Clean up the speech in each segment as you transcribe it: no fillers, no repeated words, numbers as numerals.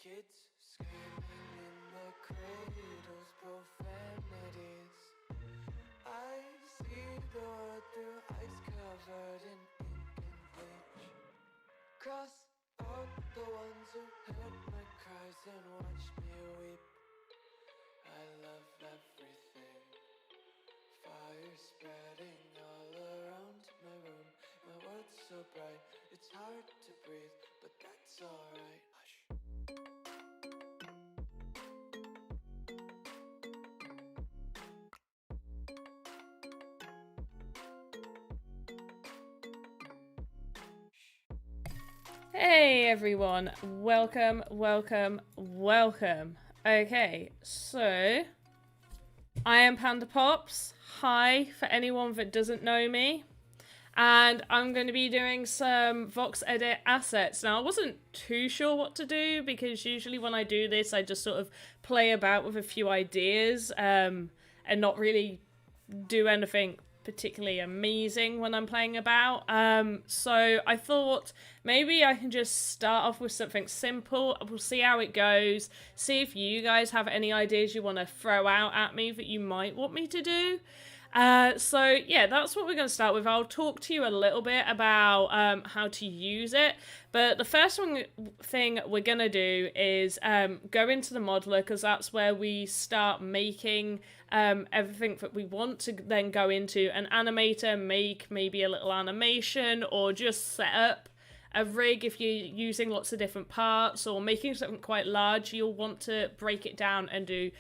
Kids screaming in their cradles, profanities. I see the world through ice covered in ink and bleach. Cross out the ones who heard my cries and watched me weep. I love everything. Fire spreading all around my room. My world's so bright, it's hard to breathe, but that's alright. Hush. Hey everyone, welcome. Okay, so I am Panda Pops. Hi for anyone that doesn't know me. And I'm going to be doing some Voxedit assets. Now, I wasn't too sure what to do because usually when I do this, I just sort of play about with a few ideas and not really do anything particularly amazing when I'm playing about. So I thought maybe I can just start off with something simple. We'll see how it goes. See if you guys have any ideas you want to throw out at me that you might want me to do. So yeah, that's what we're going to start with. I'll talk to you a little bit about how to use it. But the first thing we're going to do is go into the modeler, because that's where we start making everything that we want to then go into an animator, make maybe a little animation, or just set up a rig if you're using lots of different parts, or making something quite large. You'll want to break it down and do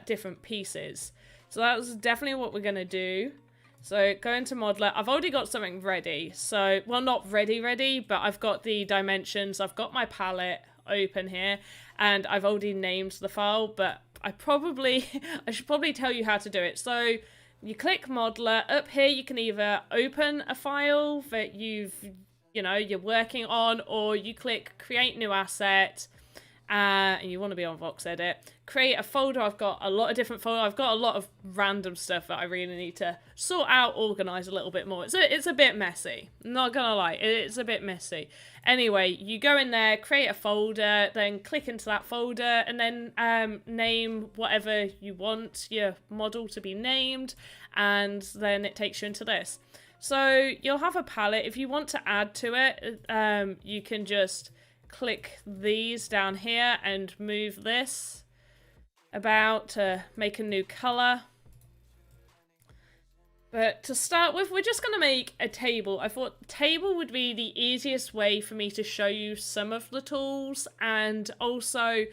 different pieces. So that's definitely what we're going to do. So go into modeler. I've already got something ready. So, well, not ready, but I've got the dimensions. I've got my palette open here, and I've already named the file, but I should probably tell you how to do it. So you click modeler. Up here you can either open a file that you're working on, or you click create new asset, and you want to be on Voxedit. Create a folder. I've got a lot of different folders. I've got a lot of random stuff that I really need to sort out, organize a little bit more. It's a bit messy. Not gonna lie, it's a bit messy. Anyway, you go in there, create a folder, then click into that folder, and then name whatever you want your model to be named, and then it takes you into this. So you'll have a palette. If you want to add to it, you can just click these down here and move this about to make a new color. But to start with, we're just going to make a table. I thought table would be the easiest way for me to show you some of the tools, and also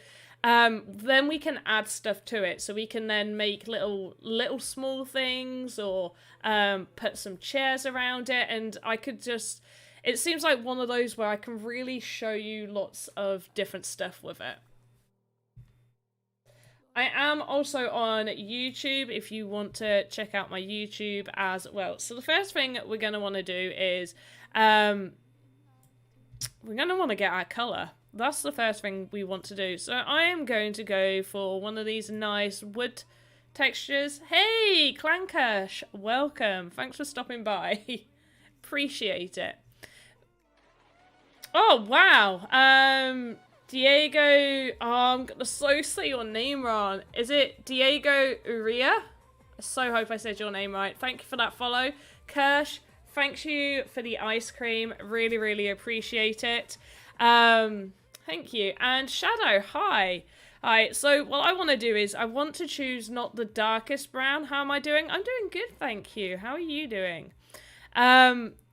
then we can add stuff to it. So we can then make little small things, or put some chairs around it, and I could just... It seems like one of those where I can really show you lots of different stuff with it. I am also on YouTube if you want to check out my YouTube as well. So the first thing we're going to want to do is we're going to want to get our colour. That's the first thing we want to do. So I am going to go for one of these nice wood textures. Hey, Clankash, welcome. Thanks for stopping by. Appreciate it. Oh, wow. Diego, I'm gonna say your name wrong. Is it Diego Uria? I so hope I said your name right. Thank you for that follow. Kirsch, thanks you for the ice cream. Really, really appreciate it. Thank you. And Shadow, hi. Alright, so what I want to do is I want to choose not the darkest brown. How am I doing? I'm doing good, thank you. How are you doing?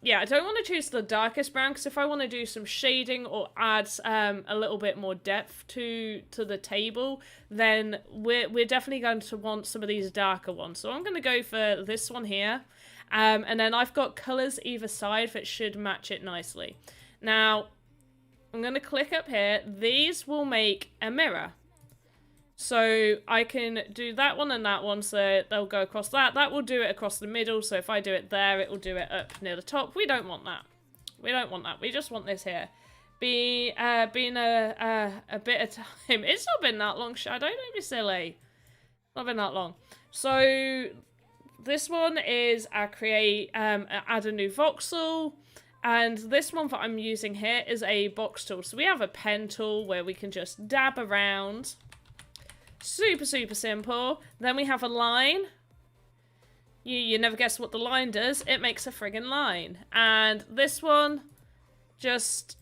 Yeah, I don't want to choose the darkest brown, because if I want to do some shading or add a little bit more depth to the table, then we're definitely going to want some of these darker ones. So I'm going to go for this one here, and then I've got colours either side that should match it nicely. Now, I'm going to click up here. These will make a mirror. So I can do that one and that one, so they'll go across that. That will do it across the middle, so if I do it there, it will do it up near the top. We don't want that. We don't want that. We just want this here. Being a bit of time. It's not been that long, Shadow. Don't be silly. Not been that long. So this one is add a new voxel. And this one that I'm using here is a box tool. So we have a pen tool where we can just dab around. Super, super simple. Then we have a line. You never guess what the line does. It makes a friggin' line. And this one just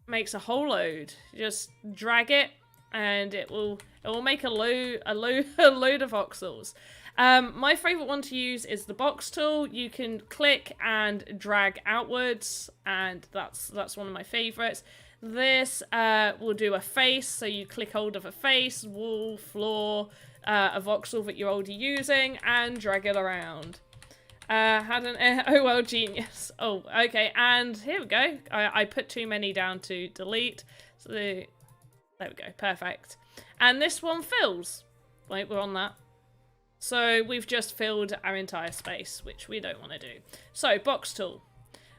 makes a whole load. Just drag it, and it will make a load of voxels. My favorite one to use is the box tool. You can click and drag outwards, and that's one of my favorites. This will do a face, so you click hold of a face, wall, floor, a voxel that you're already using, and drag it around. Had an OL genius. Oh, okay, and here we go. I put too many down to delete. So there we go, perfect. And this one fills. Wait, we're on that. So we've just filled our entire space, which we don't want to do. So, box tool.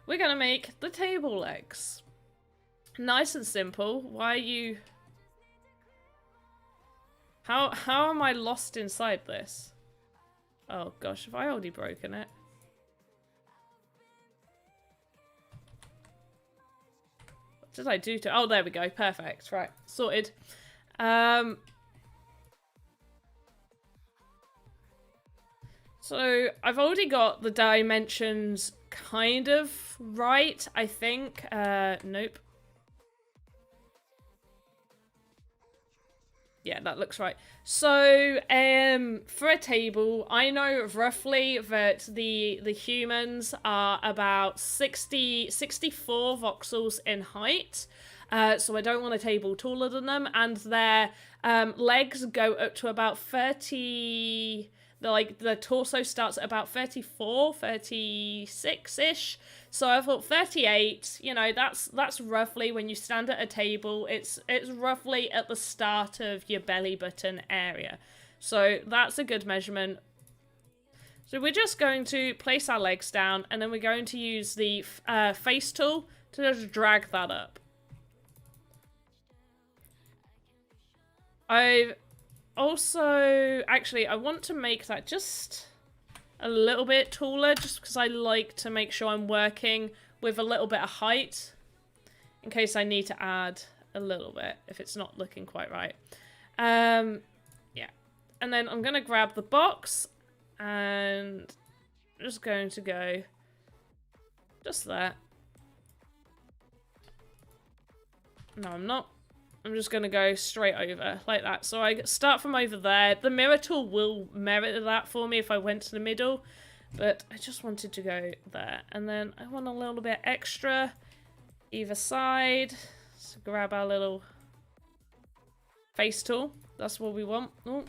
We're going to make the table legs. Nice and simple. Why are you... How am I lost inside this? Oh gosh, have I already broken it? What did I do to... Oh, there we go. Perfect. Right. Sorted. So, I've already got the dimensions kind of right, I think. Nope. Yeah, that looks right. So, for a table, I know roughly that the humans are about 64 voxels in height. So I don't want a table taller than them, and their legs go up to about 30... the torso starts at about 34, 36-ish. So I thought 38, you know, that's roughly when you stand at a table, it's roughly at the start of your belly button area. So that's a good measurement. So we're just going to place our legs down, and then we're going to use the face tool to just drag that up. I've also, actually, I want to make that just a little bit taller, just because I like to make sure I'm working with a little bit of height, in case I need to add a little bit, if it's not looking quite right. Yeah. And then I'm going to grab the box, and I'm just going to go just there. No, I'm not. I'm just going to go straight over, like that. So I start from over there. The mirror tool will mirror that for me if I went to the middle. But I just wanted to go there. And then I want a little bit extra either side. So grab our little face tool. That's what we want. Ooh.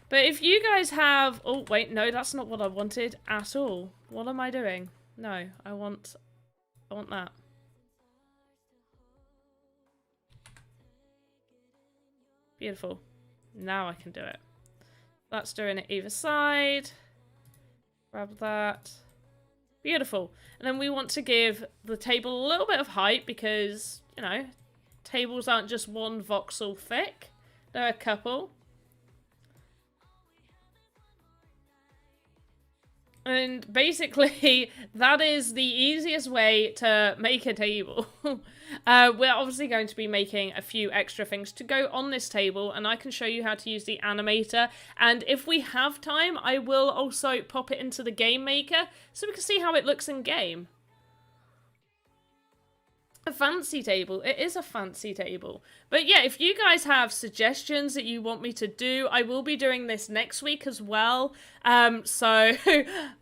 But if you guys have... Oh, wait, no, that's not what I wanted at all. What am I doing? No, I want that. Beautiful. Now I can do it. That's doing it either side. Grab that. Beautiful. And then we want to give the table a little bit of height because, you know, tables aren't just one voxel thick. There are a couple. And basically, that is the easiest way to make a table. We're obviously going to be making a few extra things to go on this table, and I can show you how to use the animator. And if we have time, I will also pop it into the game maker so we can see how it looks in game. A fancy table. It is a fancy table. But yeah, if you guys have suggestions that you want me to do, I will be doing this next week as well. So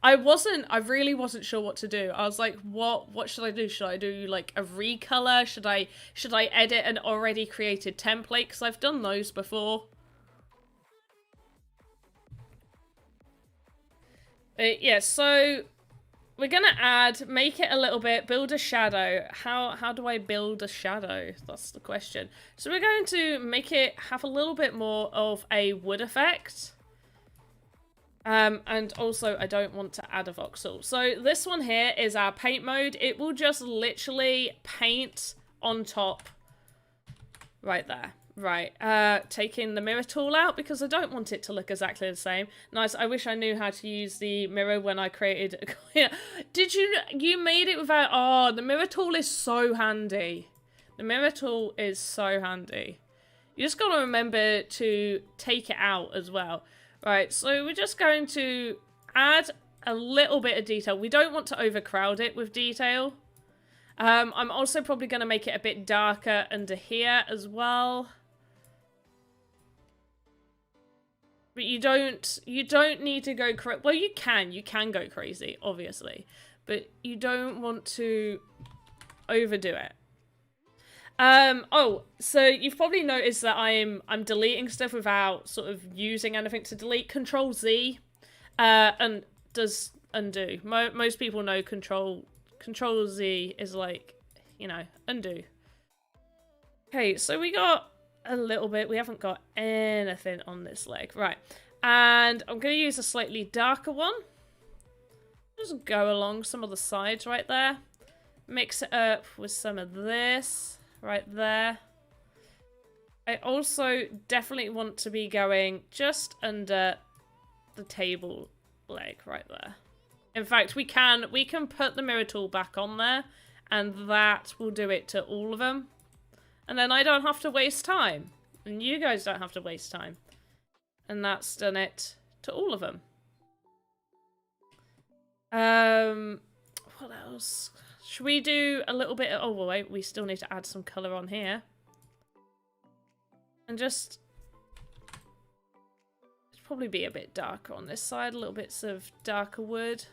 I really wasn't sure what to do. I was like, what should I do? Should I do like a recolor? Should I edit an already created template? Because I've done those before. Yeah, so we're gonna make it a little bit, build a shadow. How do I build a shadow? That's the question. So we're going to make it have a little bit more of a wood effect. And also I don't want to add a voxel. So this one here is our paint mode. It will just literally paint on top right there. Right, taking the mirror tool out because I don't want it to look exactly the same. Nice, I wish I knew how to use the mirror when I created... Did you made it without... Oh, the mirror tool is so handy. The mirror tool is so handy. You just got to remember to take it out as well. Right, so we're just going to add a little bit of detail. We don't want to overcrowd it with detail. I'm also probably going to make it a bit darker under here as well. But you don't need to go crazy. Well, you can go crazy, obviously. But you don't want to overdo it. Oh, so you've probably noticed that I'm deleting stuff without sort of using anything to delete. Control Z, and does undo. Most people know Control Z is like, you know, undo. Okay, so we got a little bit. We haven't got anything on this leg. Right. And I'm going to use a slightly darker one. Just go along some of the sides right there. Mix it up with some of this right there. I also definitely want to be going just under the table leg right there. In fact, we can put the mirror tool back on there, and that will do it to all of them. And then I don't have to waste time. And you guys don't have to waste time. And that's done it to all of them. What else? Should we do a little bit of... Oh, wait, we still need to add some colour on here. And just... It'd probably be a bit darker on this side. A little bits of darker wood.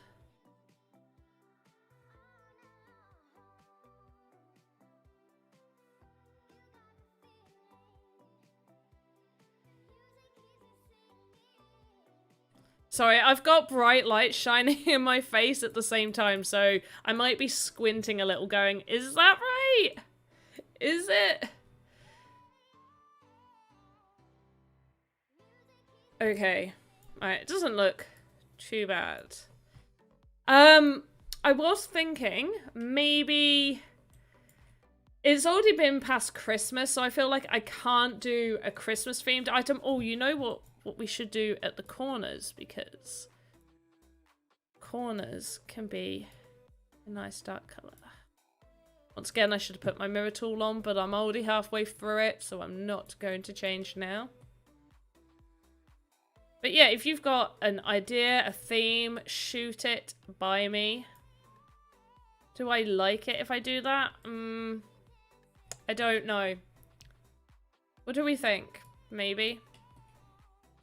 Sorry, I've got bright light shining in my face at the same time, so I might be squinting a little going, is that right? Is it? Okay. Alright, it doesn't look too bad. I was thinking maybe it's already been past Christmas, so I feel like I can't do a Christmas themed item. Oh, you know what we should do at the corners, because corners can be a nice dark color. Once again, I should have put my mirror tool on, but I'm already halfway through it, so I'm not going to change now. But yeah, if you've got an idea, a theme, shoot it by me. Do I like it if I do that? I don't know. What do we think? Maybe?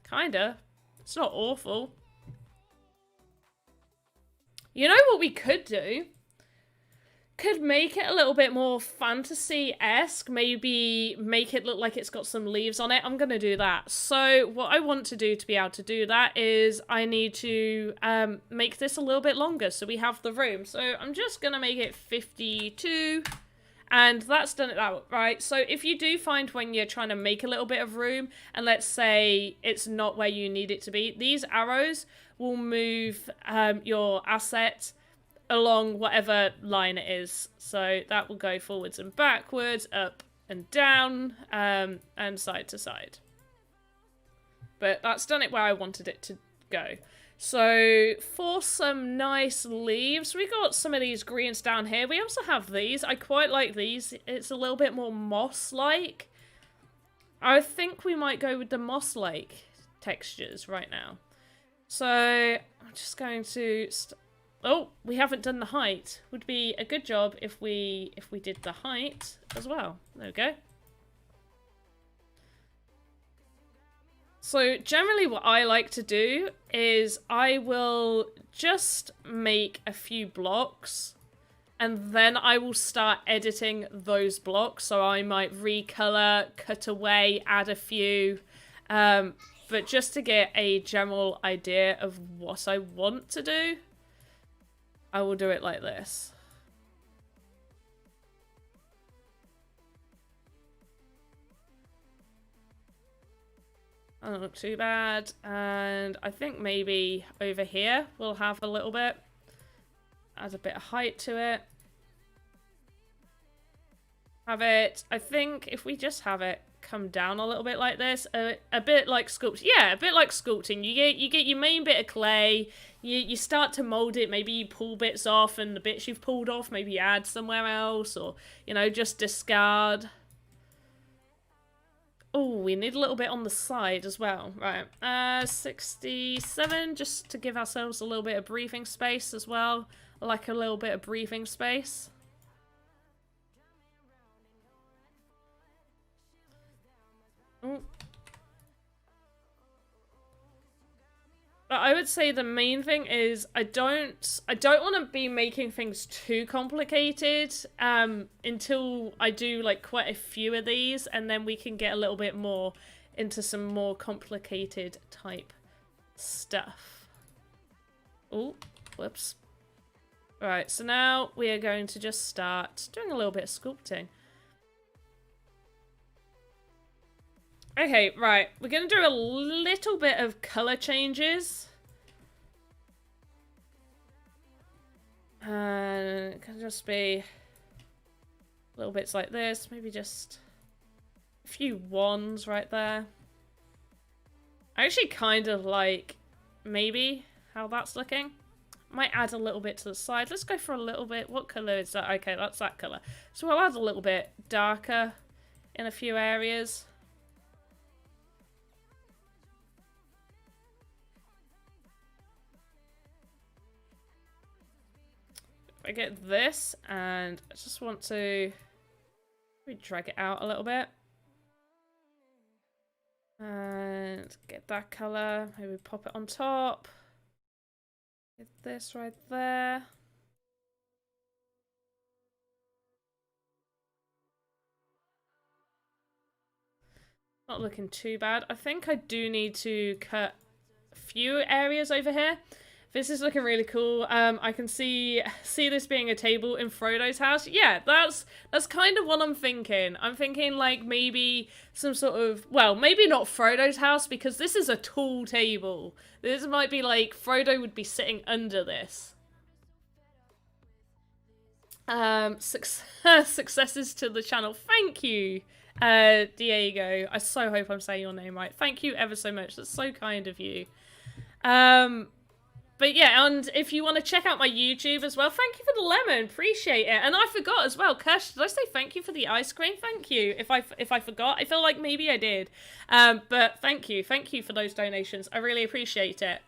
Kinda. It's not awful. You know what we could do? Could make it a little bit more fantasy-esque. Maybe make it look like it's got some leaves on it. I'm going to do that. So what I want to do to be able to do that is I need to make this a little bit longer so we have the room. So I'm just going to make it 52. And that's done it out, right? So if you do find when you're trying to make a little bit of room, and let's say it's not where you need it to be, these arrows will move your asset along whatever line it is. So that will go forwards and backwards, up and down, and side to side. But that's done it where I wanted it to go. So for some nice leaves, we got some of these greens down here. We also have these. I quite like these. It's a little bit more moss-like. I think we might go with the moss-like textures right now. So I'm just going to... Oh, we haven't done the height. Would be a good job if we did the height as well. There we go. So generally what I like to do is I will just make a few blocks and then I will start editing those blocks. So I might recolor, cut away, add a few, but just to get a general idea of what I want to do, I will do it like this. That doesn't look too bad. And I think maybe over here we'll have a little bit. Add a bit of height to it. Have it, I think if we just have it come down a little bit like this, a bit like sculpting. Yeah, a bit like sculpting. You get your main bit of clay, you start to mold it, maybe you pull bits off, and the bits you've pulled off maybe you add somewhere else, or you know, just discard. Oh, we need a little bit on the side as well. Right, 67, just to give ourselves a little bit of breathing space as well. I like a little bit of breathing space. Ooh. But I would say the main thing is I don't want to be making things too complicated until I do like quite a few of these, and then we can get a little bit more into some more complicated type stuff. Oh, whoops. Alright, so now we are going to just start doing a little bit of sculpting. Okay, right. We're going to do a little bit of colour changes. And it can just be little bits like this. Maybe just a few wands right there. I actually kind of like maybe how that's looking. Might add a little bit to the side. Let's go for a little bit. What colour is that? Okay, that's that colour. So we'll add a little bit darker in a few areas. I get this, and I just want to drag it out a little bit. And get that colour. Maybe pop it on top. Get this right there. Not looking too bad. I think I do need to cut few areas over here. This is looking really cool. I can see this being a table in Frodo's house. Yeah, that's kind of what I'm thinking. I'm thinking like maybe some sort of, well, maybe not Frodo's house because this is a tall table. This might be like Frodo would be sitting under this. Successes to the channel. Thank you, Diego. I so hope I'm saying your name right. Thank you ever so much. That's so kind of you. But yeah, and if you want to check out my YouTube as well, thank you for the lemon, appreciate it. And I forgot as well, Kirsch, did I say thank you for the ice cream? Thank you. If I forgot, I feel like maybe I did. But thank you for those donations. I really appreciate it.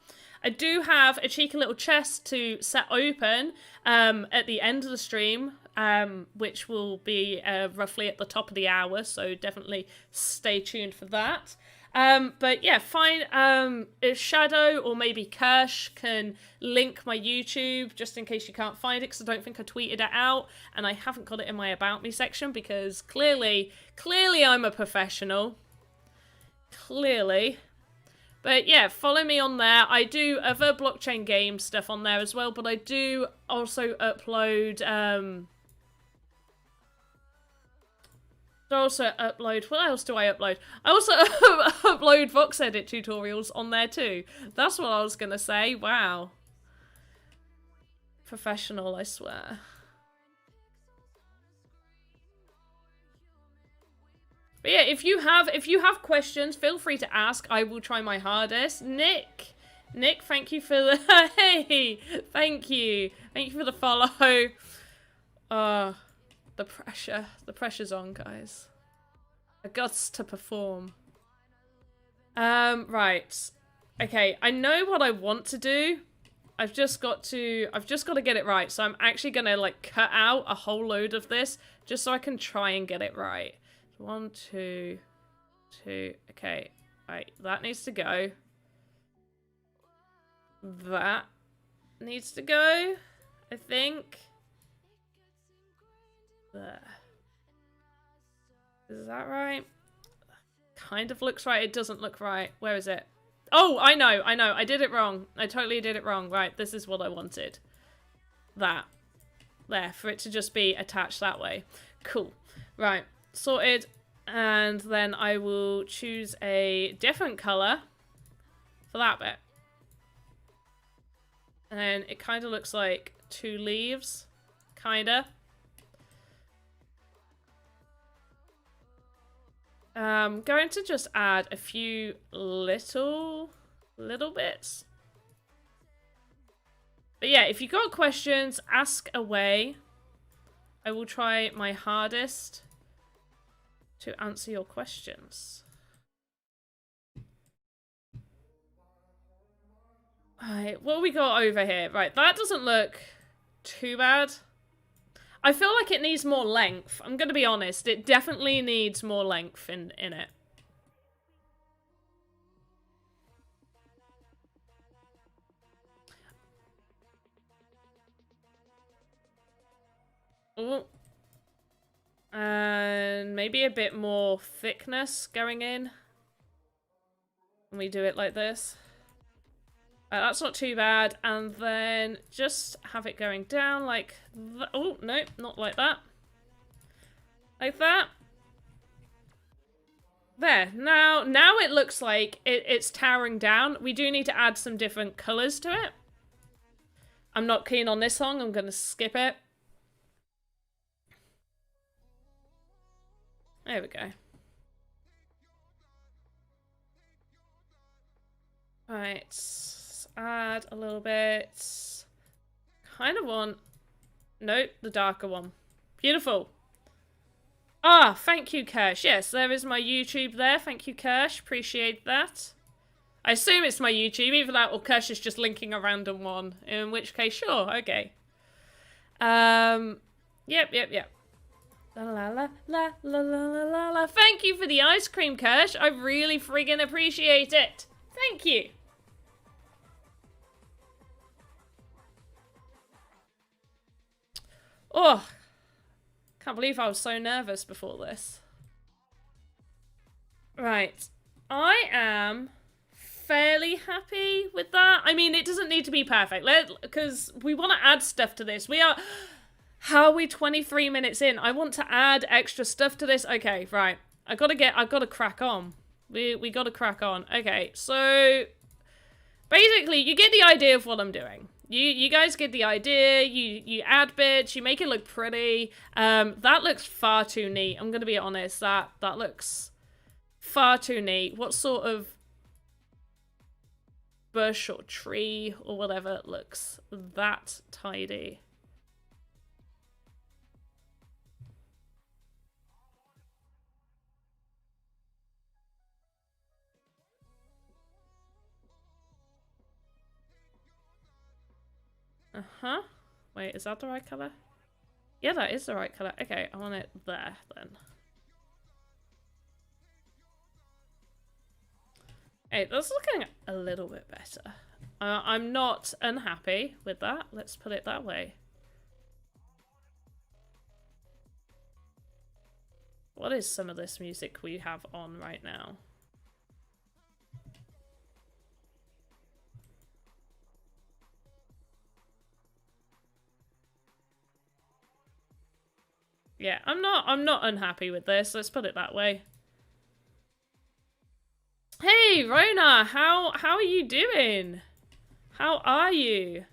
I do have a cheeky little chest to set open at the end of the stream, which will be roughly at the top of the hour, so definitely stay tuned for that. But yeah, fine. If Shadow or maybe Kirsch can link my YouTube just in case you can't find it, because I don't think I tweeted it out and I haven't got it in my About Me section because clearly I'm a professional. Clearly. But yeah, follow me on there. I do other blockchain game stuff on there as well, but I do also upload what else do I upload? I also upload Voxedit tutorials on there too. That's what I was gonna say. Wow. Professional, I swear. But yeah, if you have questions, feel free to ask. I will try my hardest. Nick, thank you for the hey, thank you for the follow. The pressure's on, guys. I got to perform. Right. Okay, I know what I want to do. I've just got to get it right. So I'm actually gonna like cut out a whole load of this just so I can try and get it right. 1, 2, 2. Okay, right. That needs to go. That needs to go. I think. There. Is that right? Kind of looks right. It doesn't look right. Where is it? Oh, I know. I did it wrong. I totally did it wrong. Right, this is what I wanted. That. There, for it to just be attached that way. Cool. Right, sorted. And then I will choose a different colour for that bit. And it kind of looks like 2 leaves. Kinda. Going to just add a few little bits. But yeah, if you got questions, ask away. I will try my hardest to answer your questions. Alright, what we got over here? Right, that doesn't look too bad. I feel like it needs more length. I'm gonna be honest. It definitely needs more length in it. Ooh. And maybe a bit more thickness going in. And we do it like this. That's not too bad. And then just have it going down like that. Oh, no, not like that. Like that. There. Now it looks like it's towering down. We do need to add some different colours to it. I'm not keen on this song. I'm going to skip it. There we go. Right. Add a little bit. Kind of want... Nope, the darker one. Beautiful. Ah, thank you, Kirsch. Yes, there is my YouTube there. Thank you, Kirsch. Appreciate that. I assume it's my YouTube. Either that or Kirsch is just linking a random one. In which case, sure, okay. Yep. La la la la la la la la. Thank you for the ice cream, Kirsch. I really friggin' appreciate it. Thank you. Oh, can't believe I was so nervous before this. Right, I am fairly happy with that. I mean, it doesn't need to be perfect, because we want to add stuff to this. How are we 23 minutes in? I want to add extra stuff to this. Okay, right. I've got to crack on. We got to crack on. Okay, so basically, you get the idea of what I'm doing. You guys get the idea. You add bits. You make it look pretty. That looks far too neat. I'm gonna be honest. That looks far too neat. What sort of bush or tree or whatever looks that tidy? Uh-huh. Wait, is that the right color? Yeah, that is the right color. Okay, I want it there, then. Hey, that's looking a little bit better. I'm not unhappy with that. Let's put it that way. What is some of this music we have on right now? Yeah, I'm not unhappy with this. Let's put it that way. Hey, Rona, how are you doing? How are you?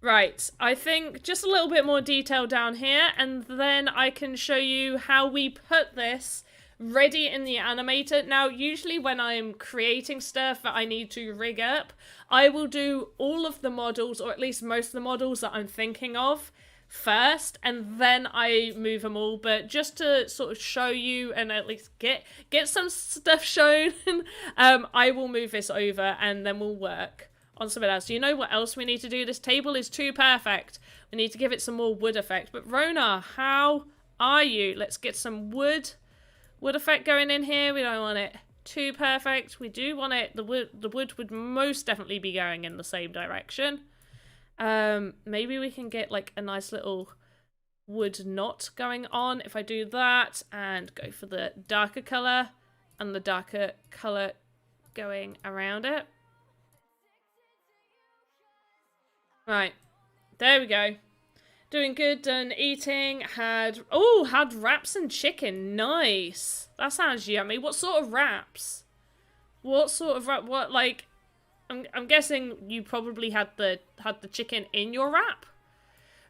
Right, I think just a little bit more detail down here, and then I can show you how we put this ready in the animator. Now, usually when I'm creating stuff that I need to rig up, I will do all of the models, or at least most of the models that I'm thinking of, first, and then I move them all. But just to sort of show you and at least get some stuff shown, I will move this over and then we'll work on something else. Do you know what else we need to do? This table is too perfect. We need to give it some more wood effect. But Rona, how are you? Let's get some wood effect going in here. We don't want it too perfect. We do want it, the wood would most definitely be going in the same direction. Maybe we can get like a nice little wood knot going on if I do that and go for the darker color and the darker color going around it. Right, there we go. Doing good, done eating, had wraps and chicken, nice. That sounds yummy. What sort of wraps? What sort of wrap, like, I'm guessing you probably had the chicken in your wrap.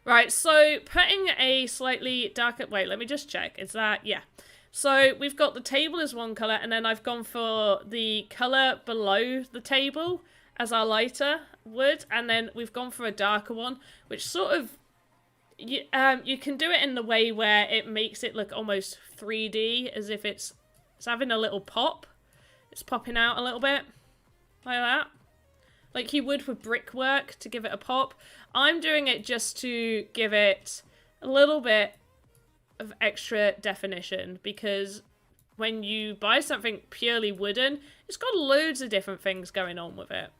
Right, so putting a slightly darker, wait, let me just check. Is that, yeah. So we've got the table as one color, and then I've gone for the color below the table as our lighter wood, and then we've gone for a darker one, which sort of, you can do it in the way where it makes it look almost 3D, as if it's having a little pop. It's popping out a little bit, like that. Like you would with brickwork to give it a pop. I'm doing it just to give it a little bit of extra definition, because when you buy something purely wooden, it's got loads of different things going on with it.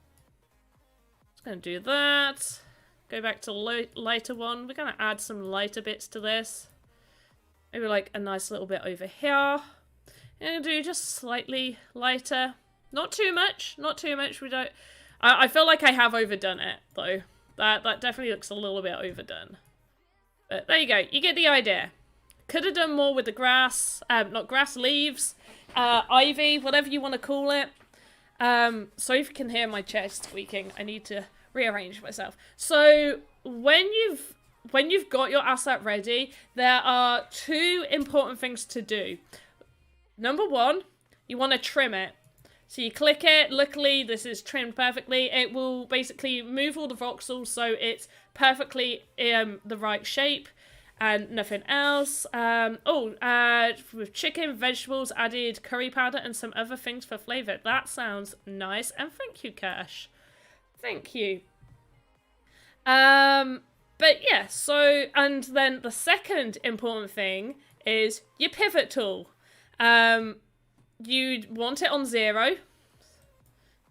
Just gonna do that. Go back to lighter one. We're gonna add some lighter bits to this. Maybe like a nice little bit over here. I'm gonna do just slightly lighter. Not too much. Not too much. We don't. I feel like I have overdone it though. That definitely looks a little bit overdone. But there you go. You get the idea. Could have done more with the grass. Not grass, leaves. Ivy, whatever you want to call it. Sorry if you can hear my chair squeaking. I need to rearrange myself. So when you've got your asset ready, there are two important things to do. Number one, you want to trim it. So you click it. Luckily, this is trimmed perfectly. It will basically move all the voxels so it's perfectly the right shape and nothing else. With chicken, vegetables, added curry powder and some other things for flavor. That sounds nice. And thank you, Kirsch. Thank you. But yeah, so, and then the second important thing is your pivot tool. You want it on 0.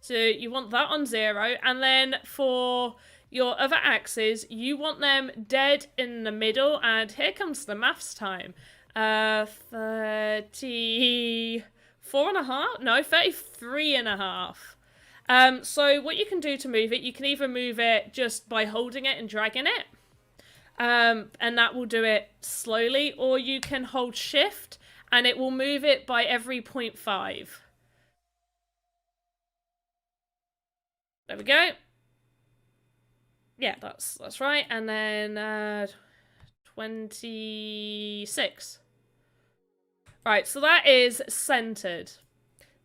So you want that on 0. And then for your other axes, you want them dead in the middle. And here comes the maths time. 34.5? No, 33.5. So what you can do to move it, you can either move it just by holding it and dragging it, and that will do it slowly, or you can hold shift and it will move it by every 0.5. There we go. Yeah, that's right. And then 26. Right, so that is centered.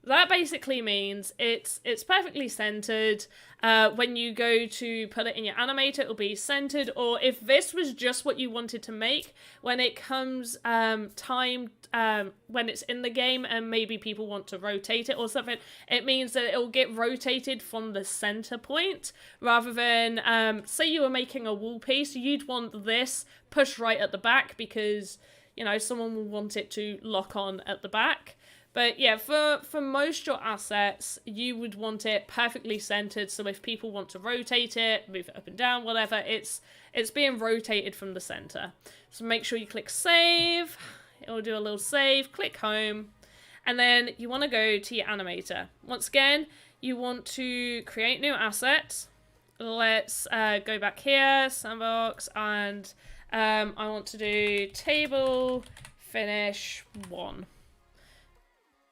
That basically means it's perfectly centered. When you go to put it in your animator, it'll be centered. Or if this was just what you wanted to make, when it comes time, when it's in the game and maybe people want to rotate it or something, it means that it'll get rotated from the center point rather than, say you were making a wall piece, you'd want this pushed right at the back because, you know, someone will want it to lock on at the back. But yeah, for most your assets, you would want it perfectly centered. So if people want to rotate it, move it up and down, whatever, it's being rotated from the center. So make sure you click save. It'll do a little save. Click home. And then you want to go to your animator. Once again, you want to create new assets. Let's go back here, Sandbox, and I want to do table finish 1.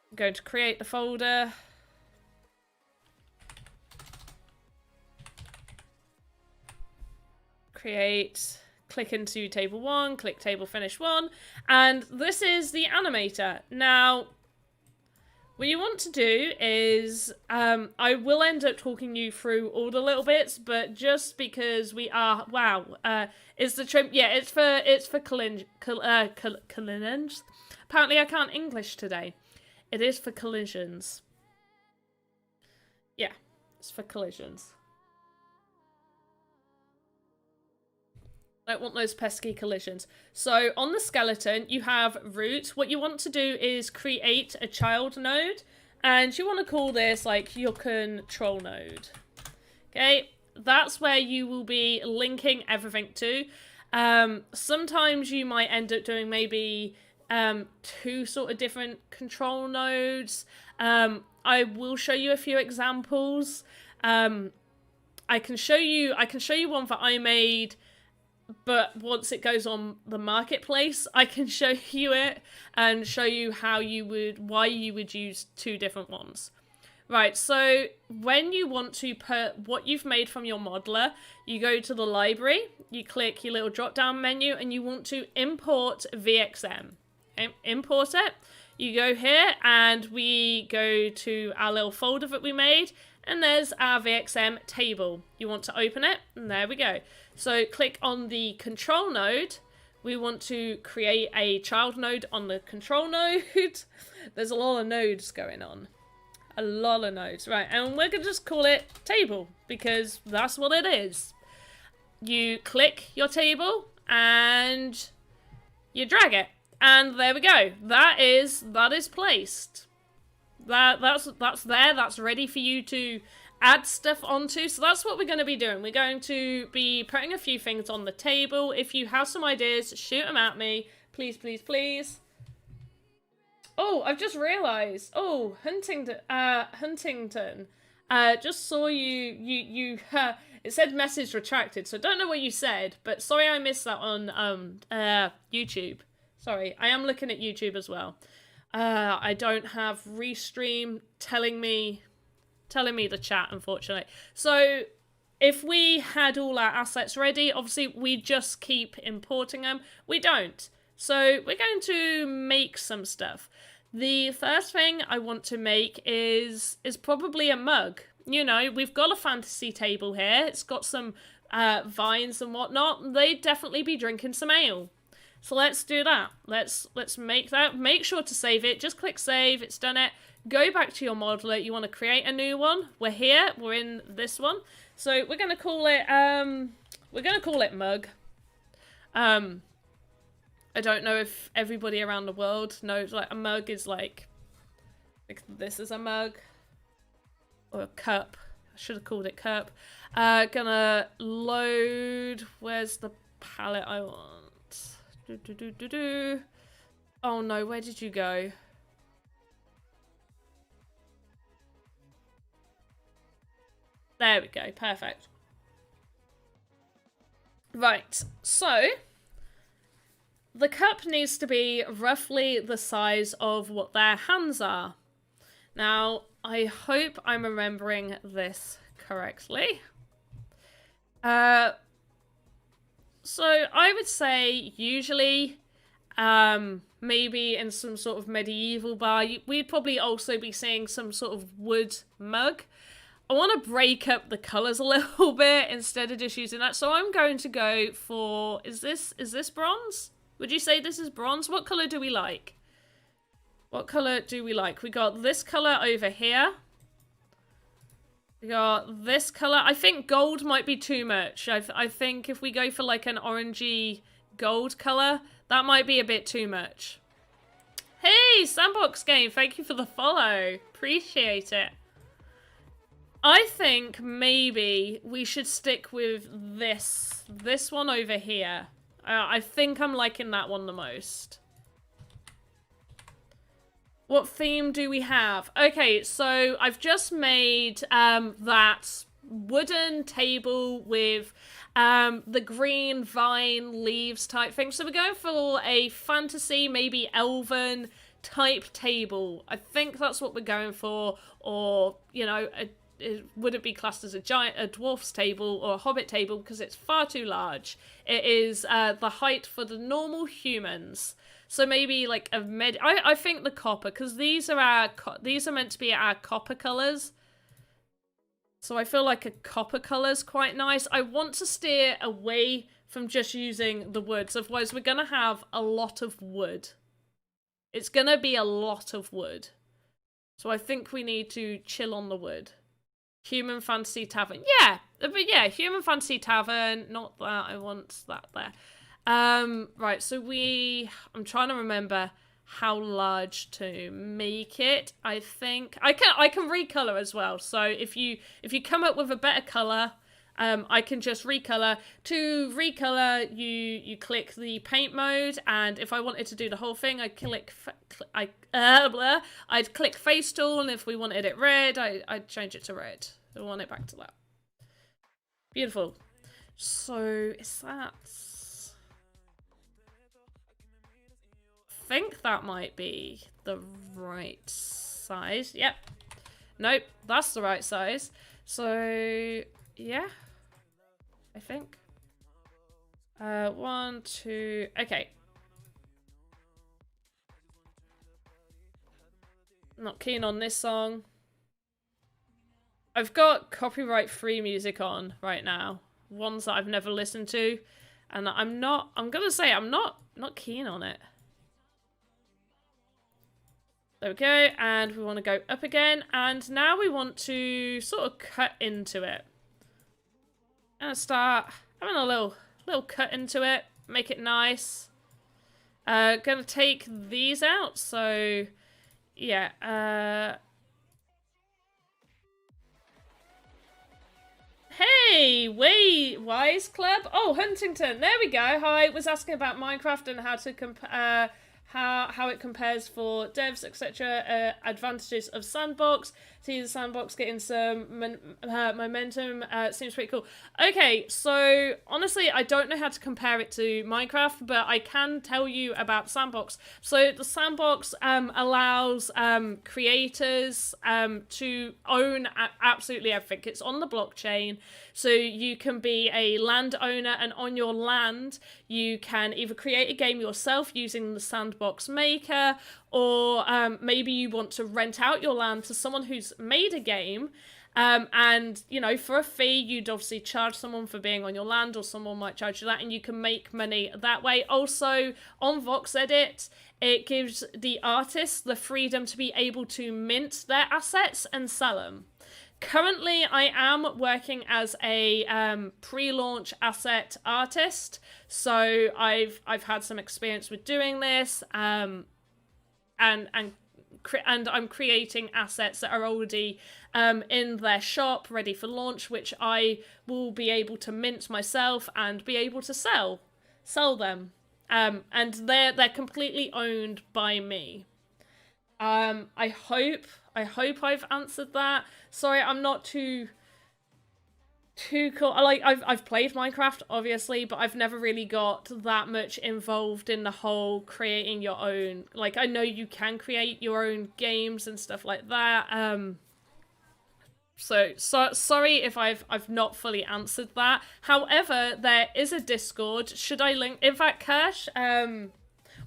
I'm going to create the folder. Create, click into table 1, click table finish 1, and this is the animator. Now, what you want to do is, I will end up talking you through all the little bits, but just because we are, is the trim, yeah, it's for collisions. Apparently I can't English today. It is for collisions. Yeah, it's for collisions. I don't want those pesky collisions. So on the skeleton, you have root. What you want to do is create a child node, and you want to call this like your control node. Okay, that's where you will be linking everything to. Sometimes you might end up doing maybe 2 sort of different control nodes. I will show you a few examples. I can show you one that I made, but once it goes on the marketplace, I can show you it and show you why you would use 2 different ones. Right, so when you want to put what you've made from your modeler, you go to the library, you click your little drop down menu, and you want to import VXM. Import it. You go here and we go to our little folder that we made, and there's our VXM table. You want to open it, and there we go. So click on the control node. We want to create a child node on the control node. There's a lot of nodes going on. A lot of nodes. Right, and we're going to just call it table because that's what it is. You click your table and you drag it. And there we go. That is placed. That's there. That's ready for you to add stuff onto. So that's what we're going to be doing. We're going to be putting a few things on the table. If you have some ideas, shoot them at me. Please, please, please. Oh, I've just realised. Oh, Huntington. Just saw you. It said message retracted. So I don't know what you said, but sorry I missed that on YouTube. Sorry, I am looking at YouTube as well. I don't have Restream telling me the chat, unfortunately. So if we had all our assets ready, obviously we just keep importing them. We don't. So we're going to make some stuff. The first thing I want to make is probably a mug. You know, we've got a fantasy table here. It's got some vines and whatnot. They'd definitely be drinking some ale. So let's do that. Let's make that. Make sure to save it. Just click save. It's done it. Go back to your modeler. You want to create a new one. We're here. We're in this one. So we're going to call it mug. I don't know if everybody around the world knows, like, a mug is like this is a mug or a cup. I should have called it cup. Gonna load. Where's the palette I want? Oh no, where did you go? There we go. Perfect. Right. So the cup needs to be roughly the size of what their hands are. Now, I hope I'm remembering this correctly. So I would say usually, maybe in some sort of medieval bar, we'd probably also be seeing some sort of wood mug. I want to break up the colours a little bit instead of just using that. So I'm going to go for, is this bronze? Would you say this is bronze? What colour do we like? What colour do we like? We got this colour over here. We got this colour. I think gold might be too much. I think if we go for like an orangey gold colour, that might be a bit too much. Hey, Sandbox game, thank you for the follow. Appreciate it. I think maybe we should stick with this one over here. I think I'm liking that one the most. What theme do we have? Okay, so I've just made that wooden table with the green vine leaves type thing. So we're going for a fantasy, maybe elven type table. I think that's what we're going for. Or, you know, it wouldn't be classed as a dwarf's table or a hobbit table because it's far too large. It is the height for the normal humans. So maybe like a I think the copper, because these are meant to be our copper colours. So I feel like a copper colour's quite nice. I want to steer away from just using the woods, otherwise we're gonna have a lot of wood. It's gonna be a lot of wood. So I think we need to chill on the wood. Human Fantasy Tavern. Yeah, but yeah, Human Fantasy Tavern. Not that, I want that there. Right, so I'm trying to remember how large to make it. I think I can recolor as well. So if you come up with a better color, I can just recolor. To recolor, you click the paint mode, and if I wanted to do the whole thing, I'd click face tool, and if we wanted it red, I'd change it to red. I want it back to that. Beautiful. So is that? I think that might be the right size. Yep. Nope, that's the right size. So yeah, I think. 1, 2. Okay. Not keen on this song. I've got copyright-free music on right now. Ones that I've never listened to. And I'm gonna say I'm not keen on it. There we go, and we want to go up again, and now we want to sort of cut into it. I'm gonna start having a little cut into it, make it nice. Gonna take these out, so yeah. Hey, Wise Club. Oh, Huntington. There we go. Hi, was asking about Minecraft and how to compare. How it compares for devs, etc. Advantages of Sandbox. See the Sandbox getting some momentum. Seems pretty cool. Okay, so honestly, I don't know how to compare it to Minecraft, but I can tell you about Sandbox. So the Sandbox allows creators to own absolutely everything. It's on the blockchain, so you can be a landowner, and on your land, you can either create a game yourself using the Sandbox Maker, or maybe you want to rent out your land to someone who's made a game, and, you know, for a fee, you'd obviously charge someone for being on your land, or someone might charge you that, and you can make money that way. Also, on Voxedit, it gives the artists the freedom to be able to mint their assets and sell them. Currently, I am working as a pre-launch asset artist, so I've had some experience with doing this, and I'm creating assets that are already in their shop, ready for launch, which I will be able to mint myself and be able to sell them, and they're completely owned by me. I hope I've answered that. Sorry, I'm not too too cool. I've played Minecraft obviously, but I've never really got that much involved in the whole creating your own. Like, I know you can create your own games and stuff like that. So sorry if I've not fully answered that. However, there is a Discord. Should I link? In fact, Kirsch.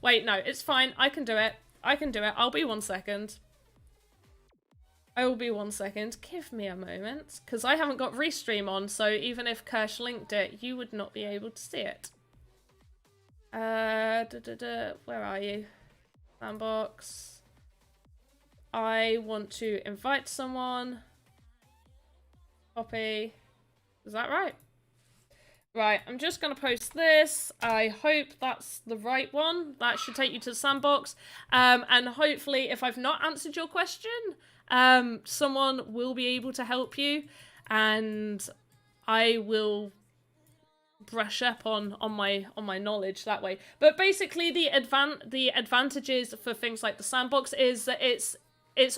Wait, no, it's fine. I can do it. I can do it. I'll be 1 second. I will be 1 second. Give me a moment, because I haven't got Restream on, so even if Kirsch linked it, you would not be able to see it. Where are you? Sandbox. I want to invite someone. Copy. Is that right? Right, I'm just going to post this. I hope that's the right one. That should take you to the Sandbox. And hopefully, if I've not answered your question, someone will be able to help you, and I will brush up on my knowledge that way. But basically, the advantages for things like the Sandbox is that it's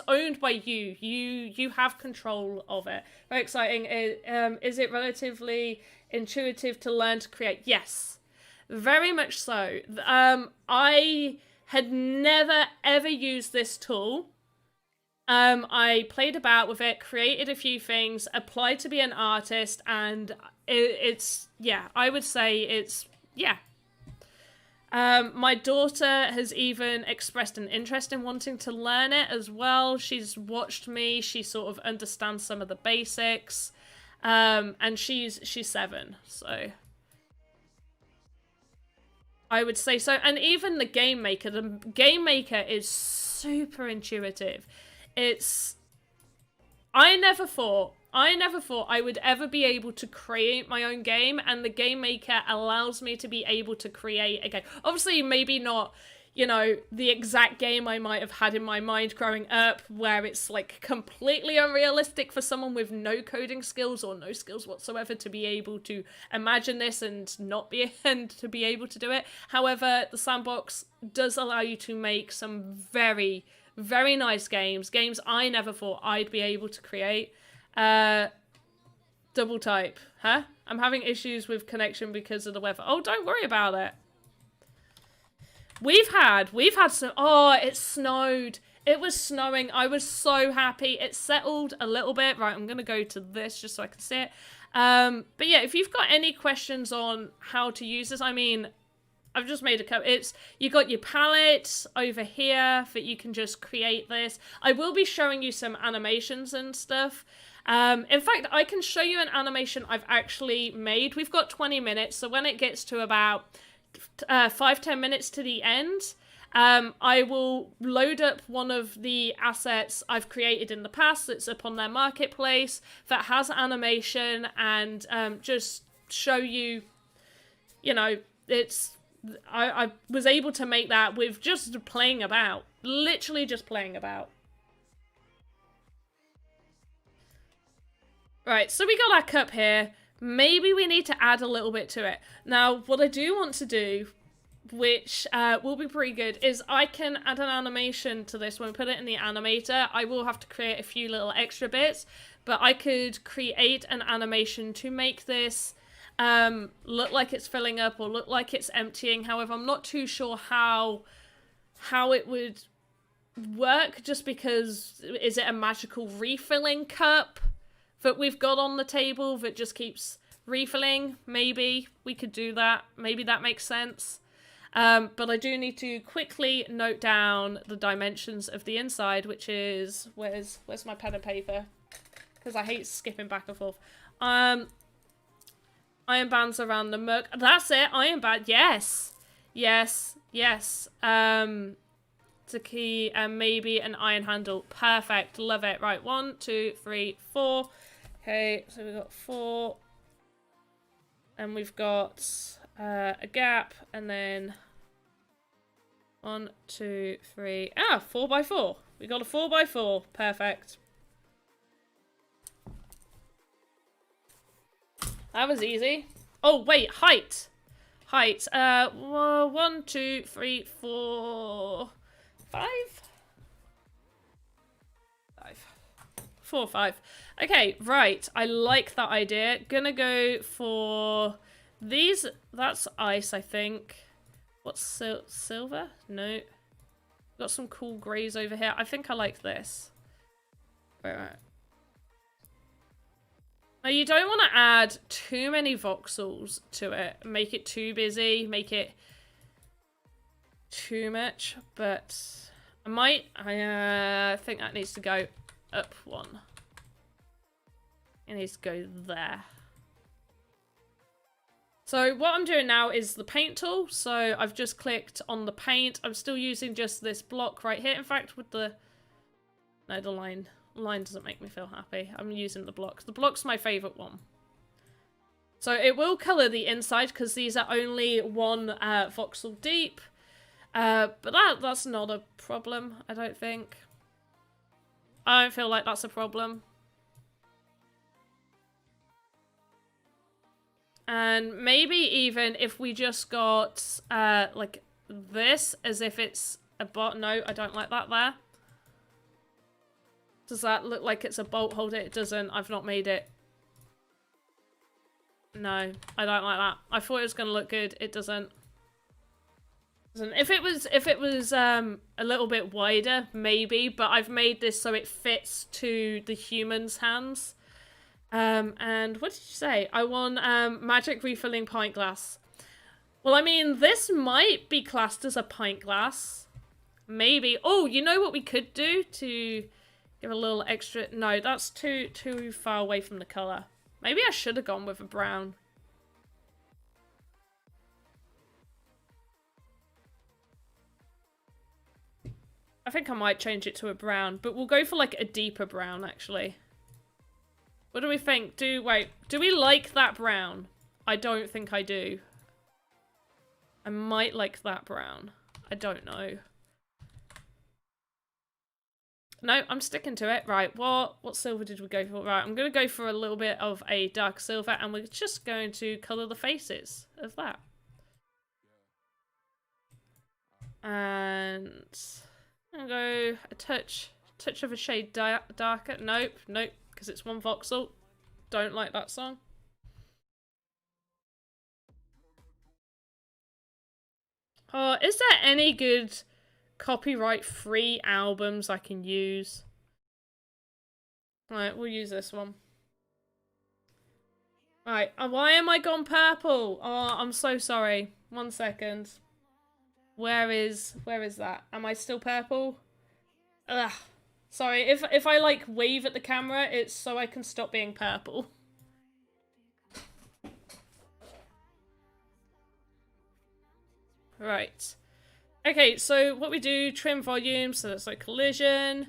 owned by you. You have control of it. Very exciting. Is it relatively intuitive to learn to create? Yes, very much so. I had never ever used this tool. I played about with it, created a few things, applied to be an artist, and it's yeah, I would say it's yeah. My daughter has even expressed an interest in wanting to learn it as well. She's watched me. She sort of understands some of the basics. And she's 7, so I would say so. And even the game maker is super intuitive. I never thought I would ever be able to create my own game, and the game maker allows me to be able to create a game. Obviously, maybe not, you know, the exact game I might have had in my mind growing up, where it's like completely unrealistic for someone with no coding skills or no skills whatsoever to be able to imagine this and not be and to be able to do it. However, the Sandbox does allow you to make some very, very nice games I never thought I'd be able to create. Double type, huh? I'm having issues with connection because of the weather. Oh, don't worry about it. We've had some, oh, it snowed. It was snowing. I was so happy. It settled a little bit. Right, I'm gonna go to this just so I can see it. But yeah, if you've got any questions on how to use this, I mean, I've just made a cut. You got your palette over here that you can just create this. I will be showing you some animations and stuff. In fact, I can show you an animation I've actually made. We've got 20 minutes, so when it gets to about 5-10 minutes to the end, I will load up one of the assets I've created in the past that's up on their marketplace that has animation, and just show you, you know, I was able to make that with just playing about. Literally just playing about. Right, so we got our cup here. Maybe we need to add a little bit to it. Now, what I do want to do, which will be pretty good, is I can add an animation to this when we put it in the animator. I will have to create a few little extra bits, but I could create an animation to make this look like it's filling up or look like it's emptying. However, I'm not too sure how it would work, just because, is it a magical refilling cup that we've got on the table that just keeps refilling? Maybe we could do that. Maybe that makes sense. But I do need to quickly note down the dimensions of the inside, which is, where's my pen and paper? Because I hate skipping back and forth. Iron bands around the mug. That's it. Iron band. Yes. Yes. Yes. It's a key and maybe an iron handle. Perfect. Love it. Right. 1, 2, 3, 4. Okay. So we've got 4. And we've got a gap. And then 1, 2, 3. 4x4. We got a 4x4. Perfect. That was easy. Oh, wait, height. Height. 1, 2, 3, 4, 5? 5. 4 or 5. Okay, right. I like that idea. Gonna go for these. That's ice, I think. What's silver? No. Got some cool greys over here. I think I like this. Right. Now, you don't want to add too many voxels to it. Make it too busy. Make it too much. But I think that needs to go up one. It needs to go there. So what I'm doing now is the paint tool. So I've just clicked on the paint. I'm still using just this block right here. In fact, with the... No, the line. The line doesn't make me feel happy. I'm using the block. The block's my favourite one. So it will colour the inside because these are only 1 voxel deep. But that's not a problem, I don't think. I don't feel like that's a problem. And maybe even if we just got, like, this as if it's a bolt. No, I don't like that there. Does that look like it's a bolt holder? It doesn't. I've not made it. No, I don't like that. I thought it was going to look good. It doesn't. If it was a little bit wider, maybe. But I've made this so it fits to the human's hands. And what did you say? I want magic refilling pint glass. Well, I mean, this might be classed as a pint glass. Maybe. Oh, you know what we could do to give a little extra... No, that's too far away from the colour. Maybe I should have gone with a brown. I think I might change it to a brown, but we'll go for like a deeper brown, actually. What do we think? Do we like that brown? I don't think I do. I might like that brown. I don't know. No, I'm sticking to it. Right, what silver did we go for? Right, I'm going to go for a little bit of a dark silver, and we're just going to colour the faces of that. And I'm going to go a touch of a shade darker. Nope, because it's 1 voxel. Don't like that song. Oh, is there any good copyright-free albums I can use? Right, we'll use this one. Right, why am I gone purple? Oh, I'm so sorry. 1 second. Where is that? Am I still purple? Ugh. Sorry, if I like wave at the camera, it's so I can stop being purple. Right. Okay, so what we do, trim volume, so that's like collision.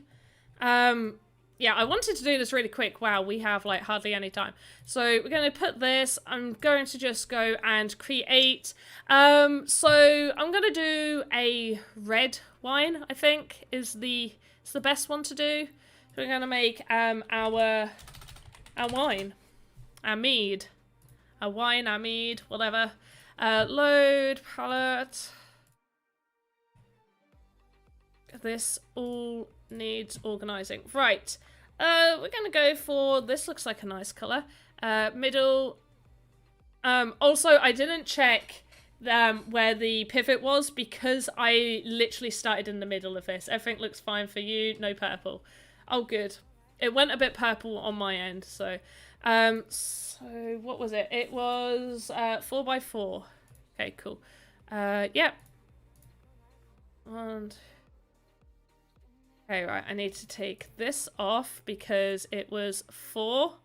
Yeah, I wanted to do this really quick. Wow, we have like hardly any time. So we're going to put this, I'm going to just go and create. So I'm going to do a red wine, I think, is the best one to do. So we're going to make our wine, our mead. Our wine, our mead, whatever. Load, palette. This all needs organising. Right. We're going to go for, this looks like a nice colour. Middle. Also, I didn't check where the pivot was because I literally started in the middle of this. Everything looks fine for you. No purple. Oh, good. It went a bit purple on my end. So, so what was it? It was 4x4. Okay, cool. Yeah. And... okay, right, I need to take this off because it was 4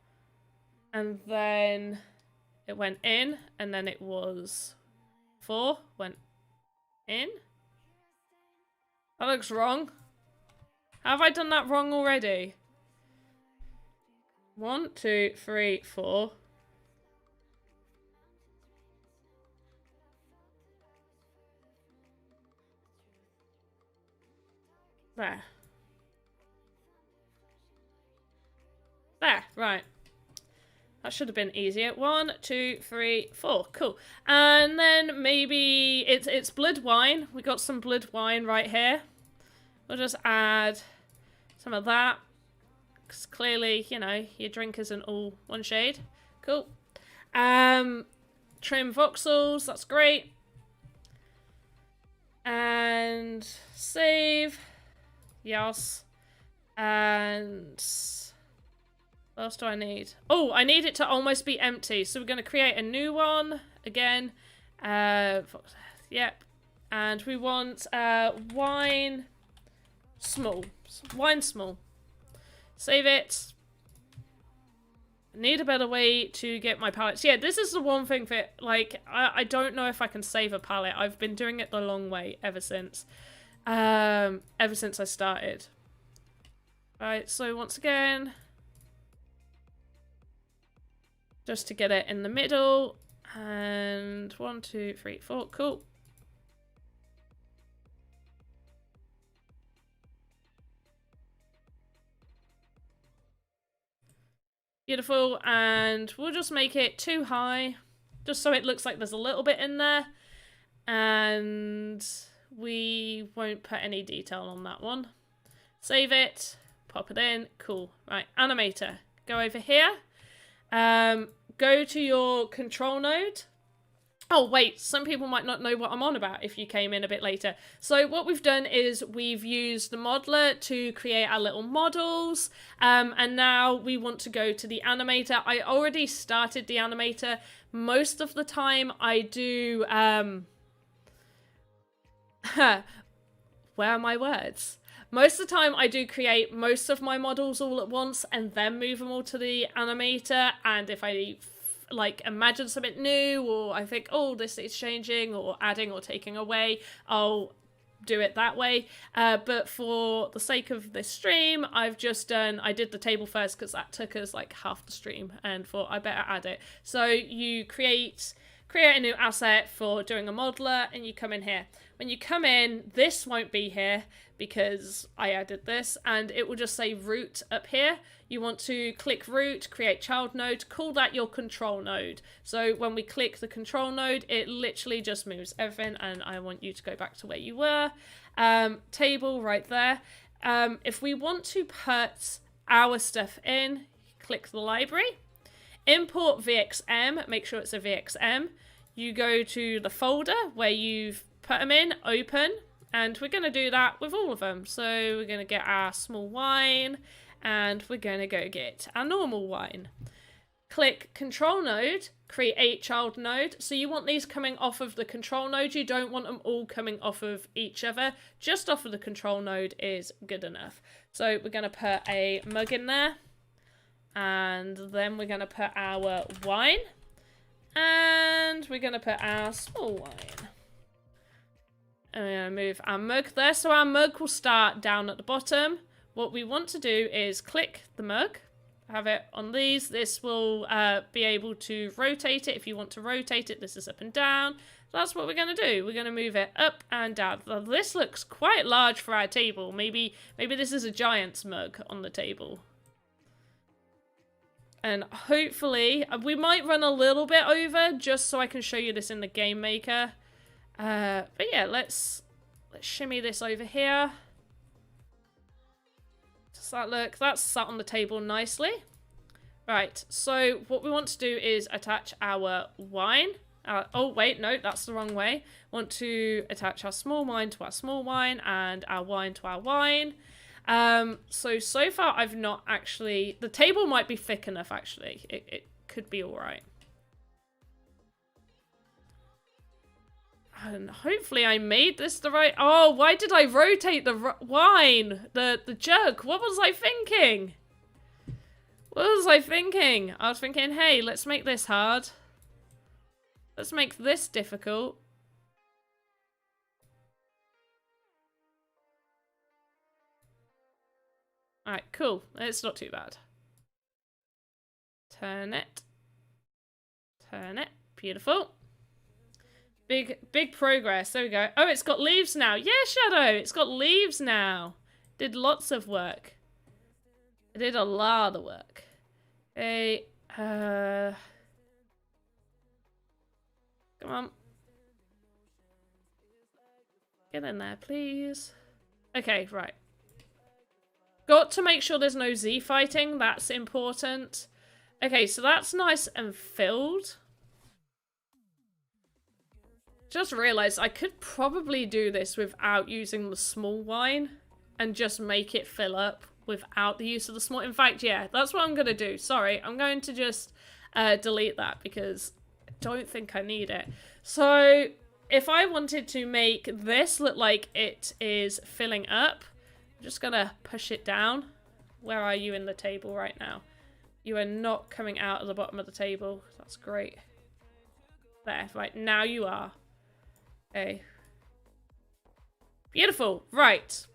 and then it went in and then it was 4, went in. That looks wrong. Have I done that wrong already? 1, 2, 3, 4. There. There, right. That should have been easier. 1, 2, 3, 4. Cool. And then maybe it's blood wine. We got some blood wine right here. We'll just add some of that. Because clearly, you know, your drink isn't all one shade. Cool. Trim voxels, that's great. And save. Yes. And what else do I need? Oh, I need it to almost be empty. So we're going to create a new one again. Yep. And we want wine small. Wine small. Save it. Need a better way to get my palettes. Yeah, this is the one thing that, like, I don't know if I can save a palette. I've been doing it the long way ever since I started. Right, so once again, just to get it in the middle, and 1, 2, 3, 4, cool. Beautiful, and we'll just make it too high, just so it looks like there's a little bit in there, and we won't put any detail on that one. Save it, pop it in, cool. Right, animator, go over here, go to your control node. Oh, wait, some people might not know what I'm on about if you came in a bit later. So what we've done is we've used the modeler to create our little models, and now we want to go to the animator. I already started the animator. Most of the time I do, where are my words? Most of the time I do create most of my models all at once and then move them all to the animator, and if I like imagine something new, or I think, oh, this is changing or adding or taking away, I'll do it that way. But for the sake of this stream, I did the table first because that took us like half the stream, and thought I better add it. So you create a new asset for doing a modeler, and you come in here. When you come in, this won't be here because I added this, and it will just say root up here. You want to click root, create child node, call that your control node. So when we click the control node, it literally just moves everything, and I want you to go back to where you were. Table right there. If we want to put our stuff in, click the library. Import VXM, make sure it's a VXM. You go to the folder where you've put them in, open, and we're going to do that with all of them. So we're going to get our small wine, and we're going to go get our normal wine. Click control node, create child node. So you want these coming off of the control node. You don't want them all coming off of each other. Just off of the control node is good enough. So we're going to put a mug in there. And then we're going to put our wine. And we're going to put our small wine. And we're going to move our mug there. So our mug will start down at the bottom. What we want to do is click the mug. Have it on these. This will be able to rotate it. If you want to rotate it, this is up and down. That's what we're going to do. We're going to move it up and down. Well, this looks quite large for our table. Maybe this is a giant's mug on the table. And hopefully, we might run a little bit over just so I can show you this in the game maker. But yeah, let's shimmy this over here. Does that look? That's sat on the table nicely. Right, so what we want to do is attach our wine. Oh, wait, no, that's the wrong way. Want to attach our small wine to our small wine and our wine to our wine. So far I've not actually... The table might be thick enough, actually. It could be alright. And hopefully I made this the right... Oh, why did I rotate the wine? The jug? What was I thinking? What was I thinking? I was thinking, hey, let's make this hard. Let's make this difficult. Alright, cool. It's not too bad. Turn it. Turn it. Beautiful. Big progress. There we go. Oh, it's got leaves now. Yeah, Shadow. It's got leaves now. Did lots of work. I did a lot of work. Okay. Come on. Get in there, please. Okay, right. Got to make sure there's no Z fighting. That's important. Okay, so that's nice and filled. Just realized I could probably do this without using the small wine and just make it fill up without the use of the small. In fact, yeah, that's what I'm going to do. Sorry, I'm going to just delete that because I don't think I need it. So if I wanted to make this look like it is filling up, I'm just going to push it down. Where are you in the table right now? You are not coming out of the bottom of the table. That's great. There, right, now you are. Okay. Beautiful. Right.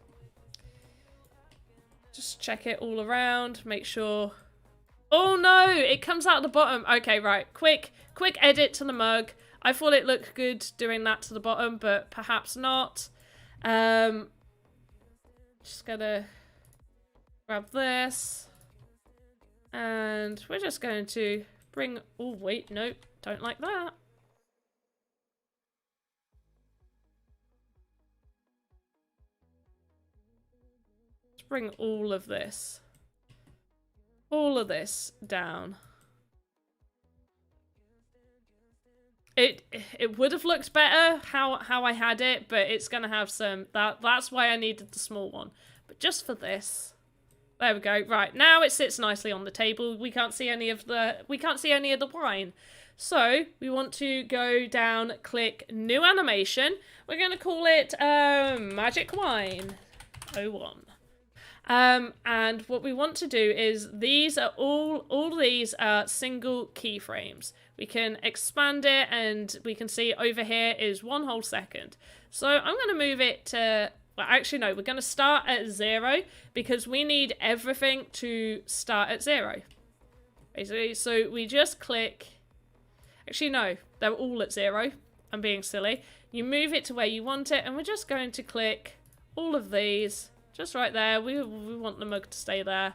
Just check it all around. Make sure. Oh no! It comes out the bottom. Okay, right. Quick edit to the mug. I thought it looked good doing that to the bottom, but perhaps not. Just gonna grab this. And we're just going to bring... Oh, wait. Nope. Don't like that. Bring all of this down. It would have looked better how I had it, but it's gonna have some that's why I needed the small one. But just for this, there we go. Right, now it sits nicely on the table. We can't see any of the wine. So we want to go down, click new animation. We're gonna call it Magic Wine 01. And what we want to do is these are all these are single keyframes. We can expand it and we can see over here is 1 whole second. So I'm going to move it to, well, actually no, we're going to start at 0 because we need everything to start at 0. Basically, so we just click, actually no, they're all at 0. I'm being silly. You move it to where you want it and we're just going to click all of these. Just right there. We want the mug to stay there.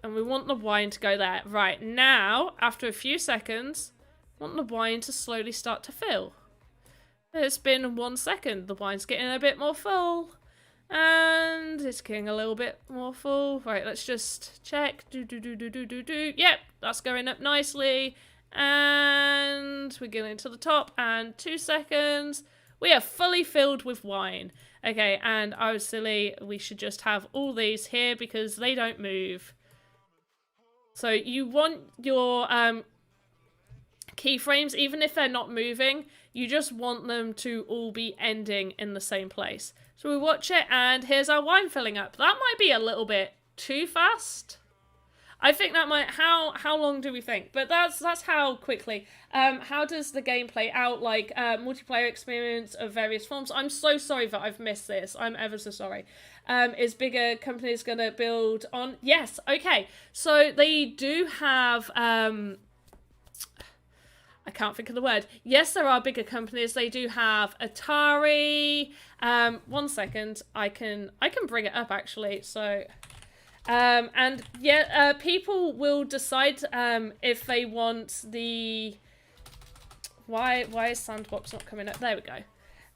And we want the wine to go there. Right, now, after a few seconds, we want the wine to slowly start to fill. It's been 1 second. The wine's getting a bit more full. And it's getting a little bit more full. Right, let's just check. Yep, that's going up nicely. And we're getting to the top. And 2 seconds. We are fully filled with wine. Okay, and I was silly. We should just have all these here because they don't move. So you want your keyframes, even if they're not moving, you just want them to all be ending in the same place. So we watch it, and here's our wine filling up. That might be a little bit too fast. I think that might... How long do we think? But that's how quickly. How does the game play out? Like, multiplayer experience of various forms. I'm so sorry that I've missed this. I'm ever so sorry. Is bigger companies going to build on? Yes, okay. So they do have... I can't think of the word. Yes, there are bigger companies. They do have Atari. 1 second. I can bring it up, actually. So... and yeah, people will decide if they want the... Why is Sandbox not coming up? There we go.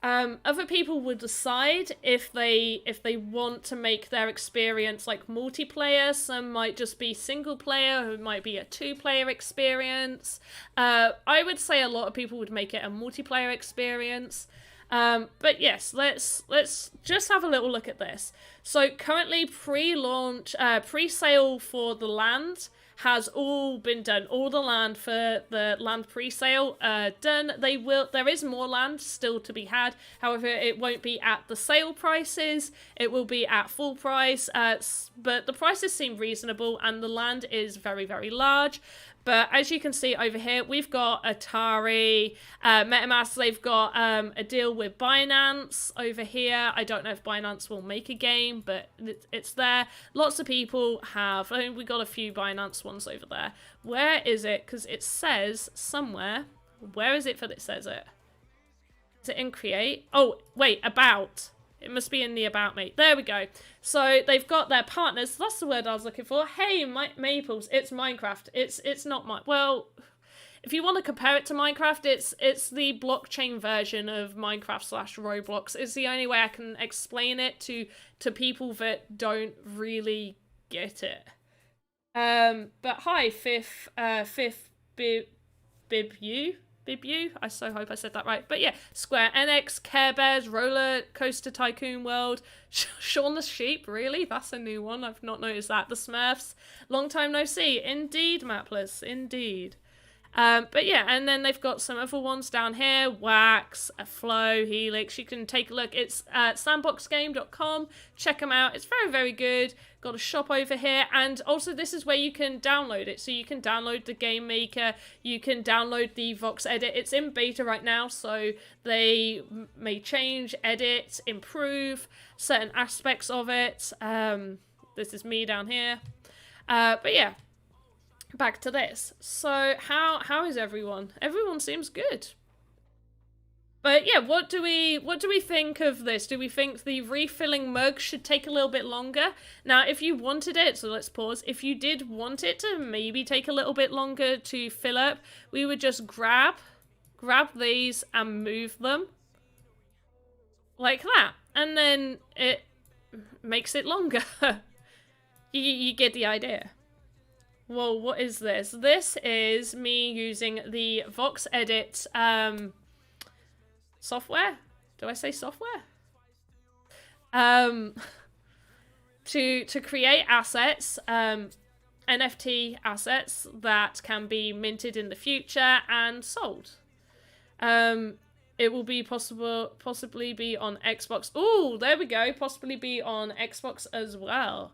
Other people will decide if they want to make their experience like multiplayer. Some might just be single player, it might be a 2-player experience. I would say a lot of people would make it a multiplayer experience. But yes, let's just have a little look at this. So currently pre-launch, pre-sale for the land has all been done. All the land for the land pre-sale done. There is more land still to be had. However, it won't be at the sale prices. It will be at full price. But the prices seem reasonable and the land is very, very large. But as you can see over here, we've got Atari, MetaMask, they've got a deal with Binance over here. I don't know if Binance will make a game, but it's there. Lots of people have, I mean, we got a few Binance ones over there. Where is it? Because it says somewhere, where is it that it says it? Is it in Create? Oh, wait, About. It must be in the About Me. There we go. So they've got their partners. That's the word I was looking for. Hey, Maples, it's Minecraft. It's not well, if you want to compare it to Minecraft, it's the blockchain version of Minecraft slash Roblox. It's the only way I can explain it to people that don't really get it. But hi, fifth Bibu. I so hope I said that right. But yeah, Square Enix, Care Bears, Roller Coaster Tycoon World, Shaun the Sheep, really? That's a new one. I've not noticed that. The Smurfs, long time no see. Indeed, Mapless, indeed. But yeah, and then they've got some other ones down here. Wax, Flow, Helix. You can take a look. It's at sandboxgame.com. Check them out. It's very, very good. Got a shop over here. And also this is where you can download it. So you can download the Game Maker. You can download the Voxedit. It's in beta right now. So they may change, edit, improve certain aspects of it. This is me down here. But yeah. Back to this. So how is everyone? Everyone seems good. But yeah, what do we think of this? Do we think the refilling mug should take a little bit longer? Now, if you wanted it, so let's pause. If you did want it to maybe take a little bit longer to fill up, we would just grab these and move them like that, and then it makes it longer. you get the idea. Whoa, what is this? This is me using the Voxedit software. Do I say software? To create assets, NFT assets that can be minted in the future and sold. It will be possibly be on Xbox. Oh, there we go. Possibly be on Xbox as well.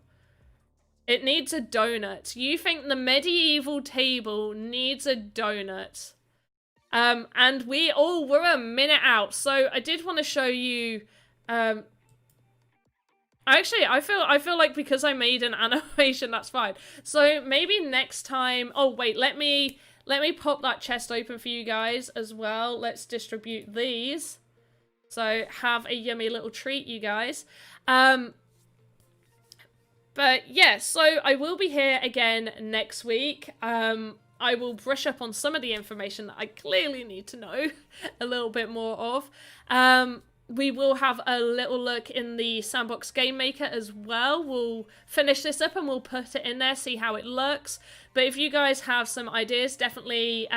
It needs a donut. You think the medieval table needs a donut. And we're a minute out. So I did want to show you, actually, I feel like because I made an animation, that's fine. So maybe next time, oh wait, let me pop that chest open for you guys as well. Let's distribute these. So have a yummy little treat, you guys. But yeah, so I will be here again next week. I will brush up on some of the information that I clearly need to know a little bit more of. We will have a little look in the Sandbox Game Maker as well. We'll finish this up and we'll put it in there, see how it looks. But if you guys have some ideas, definitely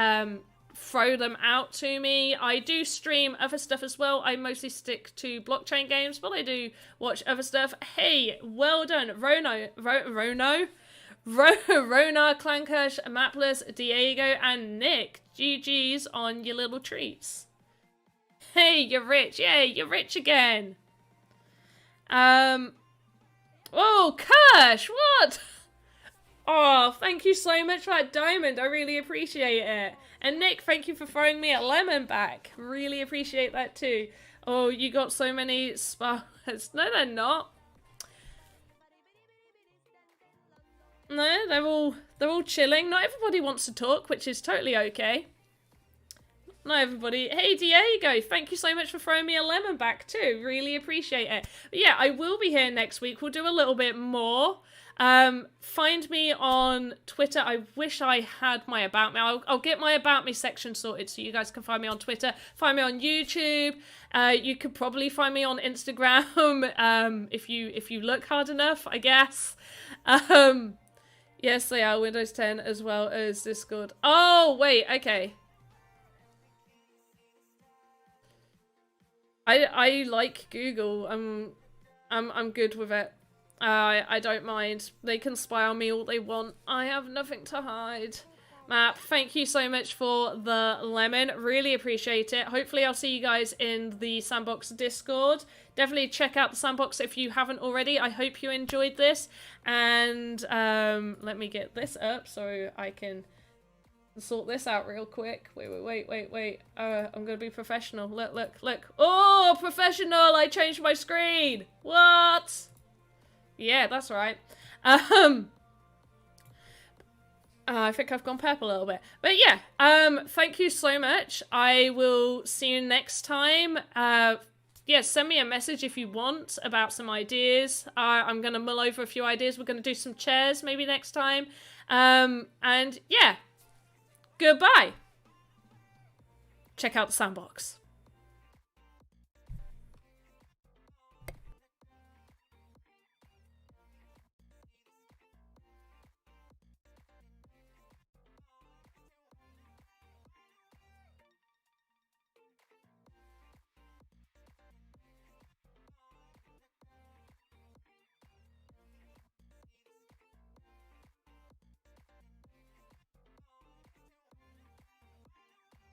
throw them out to me. I do stream other stuff as well. I mostly stick to blockchain games, but I do watch other stuff. Hey, well done, Rona, Clankush, Mapless, Diego, and Nick. GG's on your little treats. Hey, you're rich. Yay, you're rich again. Oh, Kush, what? Oh, thank you so much for that diamond. I really appreciate it. And Nick, thank you for throwing me a lemon back. Really appreciate that too. Oh, you got so many sparklers. No, they're not. No, they're all chilling. Not everybody wants to talk, which is totally okay. Not everybody. Hey, Diego, thank you so much for throwing me a lemon back too. Really appreciate it. But yeah, I will be here next week. We'll do a little bit more. Find me on Twitter. I wish I had my About Me. I'll get my About Me section sorted so you guys can find me on Twitter. Find me on YouTube. You could probably find me on Instagram if you look hard enough, I guess. Yes, they are Windows 10 as well as Discord. Oh, wait, okay. I like Google. I'm good with it. I don't mind. They can spy on me all they want. I have nothing to hide. Map, thank you so much for the lemon. Really appreciate it. Hopefully I'll see you guys in the Sandbox Discord. Definitely check out the Sandbox if you haven't already. I hope you enjoyed this. And let me get this up so I can sort this out real quick. Wait. I'm gonna be professional. Look. Oh, professional! I changed my screen! What? Yeah, that's right. I think I've gone purple a little bit. But yeah, thank you so much. I will see you next time. Yeah, send me a message if you want about some ideas. I'm going to mull over a few ideas. We're going to do some chairs maybe next time. And yeah, goodbye. check out the Sandbox.